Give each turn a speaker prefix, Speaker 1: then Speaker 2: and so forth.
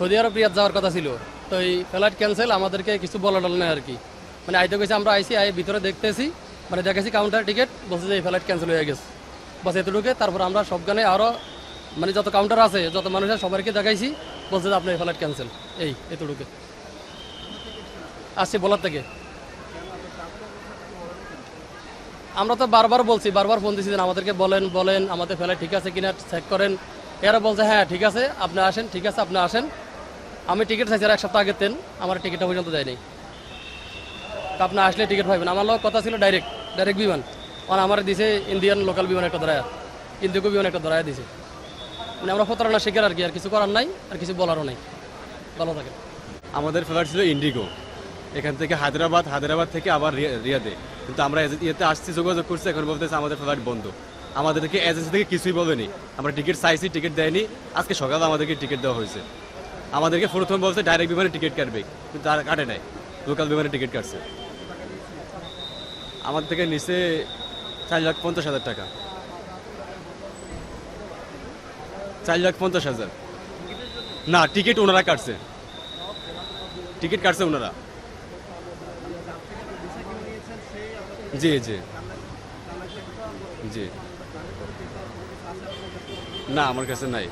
Speaker 1: Saudi আরব রিয়াদ যাওয়ার কথা ছিল, তো এই ফ্লাইট ক্যান্সেল, আমাদেরকে কিছু বলা টল নেই আর কি। মানে আইতে গেছি, আমরা আইসি ভিতরে দেখতেছি, মানে দেখেছি কাউন্টার টিকিট, বলছে যে এই ফ্লাইট ক্যান্সেল হয়ে গেছে, বাস এতটুকু। তারপর আমরা সবখানে আরও মানে যত কাউন্টার আছে, যত মানুষ আছে সবাইকে দেখাইছি, বলছে যে আপনার ফ্লাইট ক্যান্সেল, এই এতটুকু। আসছি বলার থেকে। আমরা তো বারবার বলছি, বারবার ফোন দিচ্ছি যে আমাদেরকে বলেন বলেন আমাদের ফ্লাইট ঠিক আছে কিনা চেক করেন। এরা বলছে হ্যাঁ ঠিক আছে আপনি আসেন, ঠিক আছে আপনি আসেন। আমি টিকিট চাইছি আর এক সপ্তাহ আগের দিন, আমার টিকিটটা পর্যন্ত দেয়নি। তা আপনি আসলে টিকিট পাইবেন। আমার লোক কথা ছিল ডাইরেক্ট বিমান, মানে আমার দিছে ইন্ডিয়ান লোকাল বিমান একটা ধরায়া, ইন্ডিগো বিমান একটা ধরায়া দিছে। মানে আমরা প্রতারণা শিকার আর কি, আর কিছু করার নাই, আর কিছু বলারও নাই। ভালো থাকে।
Speaker 2: আমাদের ফ্লাইট ছিল ইন্ডিগো, এখান থেকে হায়দ্রাবাদ থেকে আবার রিয়াদে। কিন্তু আমরা ইয়েতে আসছি, যোগাযোগ করছি, এখন বলতেছে আমাদের ফ্লাইট বন্ধ। আমাদেরকে এজেন্সি থেকে কিছুই বলেনি, আমরা টিকিট চাইছি, টিকিট দেয়নি। আজকে সকালে আমাদেরকে টিকিট দেওয়া হয়েছে। আমাদেরকে প্রথম বলছে ডাইরেক্ট বিমানে টিকিট কাটবে, কিন্তু তার কাটে নাই, লোকাল বিমানে টিকিট কাটছে। আমার থেকে নিচে 4,50,000 টাকা, 4,50,000। না, টিকিট ওনারা কাটছে, টিকিট কাটছে ওনারা। জি জি জি। না, আমার কাছে নাই।